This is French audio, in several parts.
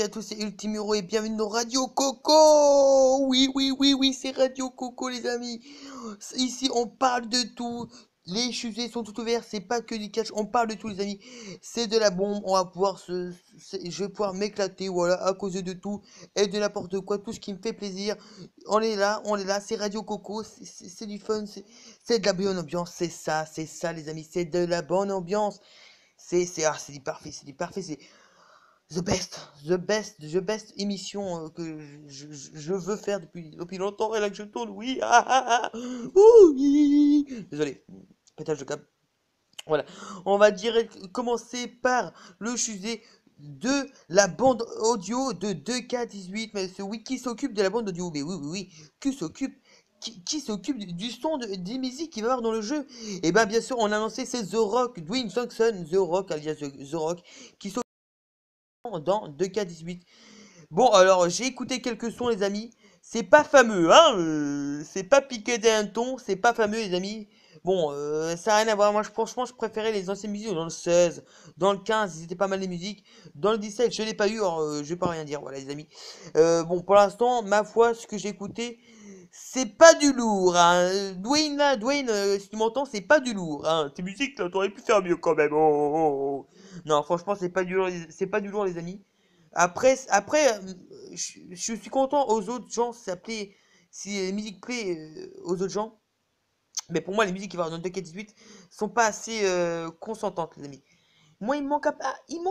à tous, c'est Ultimuro et bienvenue dans Radio Coco. Oui, oui, oui, oui, c'est Radio Coco, les amis. Ici, on parle de tout. Les sujets sont tout ouverts, c'est pas que du catch, on parle de tout, les amis. C'est de la bombe, on va pouvoir je vais pouvoir m'éclater, voilà, à cause de tout et de n'importe quoi, tout ce qui me fait plaisir. On est là, c'est Radio Coco, c'est du fun, c'est de la bonne ambiance, c'est ça, les amis, c'est de la bonne ambiance. C'est du parfait, c'est du parfait, c'est the best émission que je veux faire depuis longtemps et là que je tourne, oui, oui. Désolé, pétage de câble. Voilà, on va direct commencer par le sujet de la bande audio de 2K18, mais ce oui, qui s'occupe de la bande audio, mais oui, oui, oui, qui s'occupe du son des musiques qu'il va y avoir dans le jeu. Et ben bien sûr, on a lancé, c'est The Rock, Dwayne Johnson, The Rock, alias The Rock, qui s'occupe dans 2K18. Bon, alors, j'ai écouté quelques sons, les amis. C'est pas fameux, hein. C'est pas piqué d'un ton, c'est pas fameux, les amis. Bon, ça n'a rien à voir. Moi, franchement, je préférais les anciennes musiques dans le 16. Dans le 15, ils étaient pas mal les musiques. Dans le 17, je l'ai pas eu, alors je vais pas rien dire, voilà, les amis. Bon, pour l'instant, ma foi, ce que j'ai écouté, c'est pas du lourd, hein. Dwayne, là, Dwayne, si tu m'entends, c'est pas du lourd, hein. Tes musiques, là, t'aurais pu faire mieux quand même. Oh, oh, oh, oh. Non, franchement, c'est pas du lourd, c'est pas du lourd, les amis. Après, je suis content aux autres gens, si les musiques plaît aux autres gens. Mais pour moi, les musiques qui vont dans 2K18 sont pas assez consentantes, les amis. Moi, il manque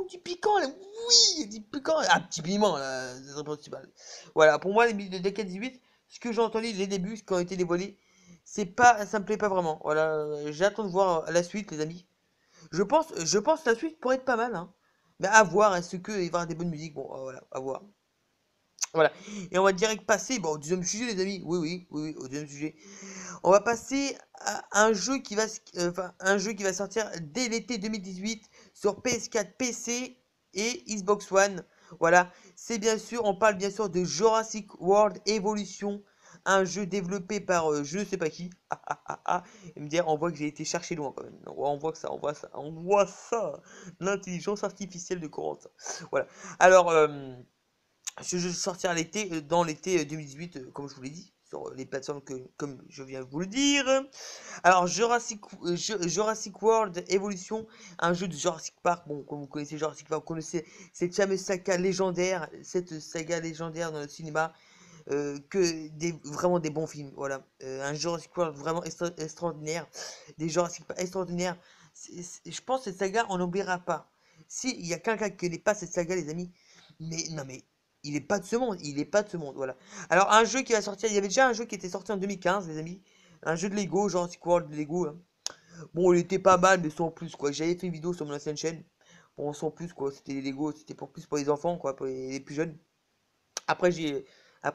du piquant, là. Oui, du piquant. Ah, petit piment, là, c'est principal. Voilà, pour moi, les musiques de 2K18, ce que j'ai entendu, les débuts, ce qui ont été dévoilés, ça me plaît pas vraiment. Voilà, j'attends de voir la suite, les amis. Je pense que la suite pourrait être pas mal, hein. Mais à voir, est-ce qu'il va y avoir des bonnes musiques? Bon, voilà, à voir. Voilà. Et on va direct passer, bon, au deuxième sujet, les amis. Oui, oui, oui, oui, au deuxième sujet. On va passer à un jeu qui va sortir dès l'été 2018 sur PS4, PC et Xbox One. Voilà. C'est bien sûr, on parle bien sûr de Jurassic World Evolution, un jeu développé par je ne sais pas qui. Et me dire, on voit que j'ai été chercher loin quand même. On voit que ça, on voit ça, on voit ça. L'intelligence artificielle de Corentin. Voilà. Alors, ce jeu sortira dans l'été 2018, comme je vous l'ai dit, sur les plateformes comme je viens de vous le dire. Alors, Jurassic World Evolution, un jeu de Jurassic Park. Bon, comme vous connaissez Jurassic Park, vous connaissez cette saga légendaire dans le cinéma, vraiment des bons films. Voilà, un Jurassic World vraiment extraordinaire, des Jurassic Park extraordinaires. Je pense que cette saga, on n'oubliera pas. Si il y a quelqu'un qui ne connaît pas cette saga, les amis, mais non, mais il est pas de ce monde, il est pas de ce monde, voilà. Alors, un jeu qui va sortir, il y avait déjà un jeu qui était sorti en 2015, les amis. Un jeu de Lego, Jurassic World de Lego, hein. Bon, il était pas mal, mais sans plus, quoi. J'avais fait une vidéo sur mon ancienne chaîne. Bon, sans plus, quoi. C'était les Lego, c'était pour les enfants, quoi, pour les plus jeunes. Après, je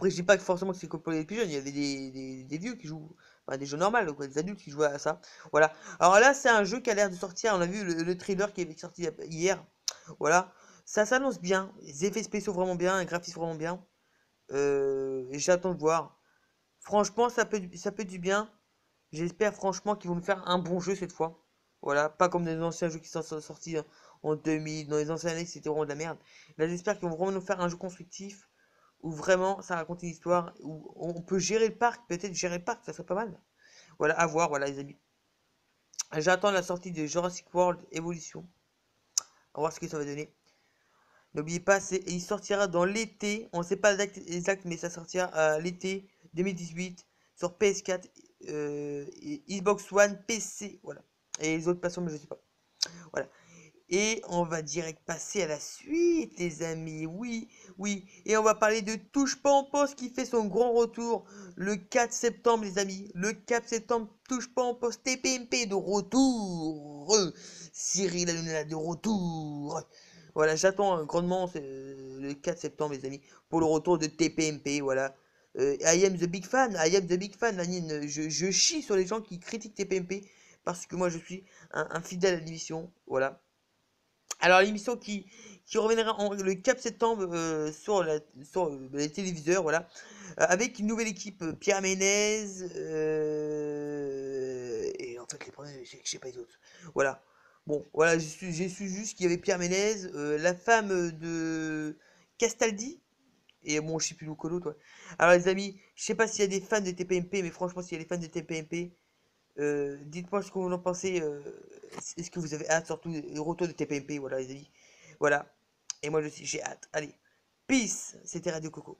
dis pas que forcément que c'est que pour les plus jeunes. Il y avait des vieux qui jouent, enfin, des jeux normaux, quoi, des adultes qui jouaient à ça. Voilà. Alors là, c'est un jeu qui a l'air de sortir. On a vu le trailer qui est sorti hier. Voilà. Ça s'annonce bien. Les effets spéciaux vraiment bien, les graphismes vraiment bien. Et j'attends de voir. Franchement, ça peut être du bien. J'espère franchement qu'ils vont me faire un bon jeu cette fois. Voilà, pas comme les anciens jeux qui sont sortis en 2000, dans les anciennes années, c'était vraiment de la merde. Là, j'espère qu'ils vont vraiment nous faire un jeu constructif où vraiment ça raconte une histoire, où on peut gérer le parc, peut-être gérer le parc, ça serait pas mal. Voilà, à voir, voilà les amis. J'attends la sortie de Jurassic World Evolution. On va voir ce que ça va donner. N'oubliez pas, il sortira dans l'été, on ne sait pas la date exacte, mais ça sortira l'été 2018 sur PS4, Xbox One, PC, voilà. Et les autres plateformes, je ne sais pas. Voilà. Et on va direct passer à la suite, les amis. Oui, oui. Et on va parler de Touche pas en poste qui fait son grand retour le 4 septembre, les amis. Le 4 septembre, Touche pas en poste TPMP de retour. Cyril Hanouna de retour. Voilà, j'attends grandement le 4 septembre, les amis, pour le retour de TPMP. Voilà. I am the big fan. I am the big fan. Je chie sur les gens qui critiquent TPMP parce que moi je suis un fidèle à l'émission. Voilà. Alors l'émission qui reviendra le 4 septembre sur les téléviseurs, voilà, avec une nouvelle équipe, Pierre Ménez, et en fait les premiers, je sais pas les autres. Voilà. Bon, voilà, j'ai su juste qu'il y avait Pierre Ménez, la femme de Castaldi. Et bon, je sais plus Lucolo, toi. Alors, les amis, je sais pas s'il y a des fans de TPMP, mais franchement, s'il y a des fans de TPMP, dites-moi ce que vous en pensez. Est-ce que vous avez hâte, surtout, le retour de TPMP, voilà, les amis. Voilà. Et moi, j'ai hâte. Allez, peace. C'était Radio Coco.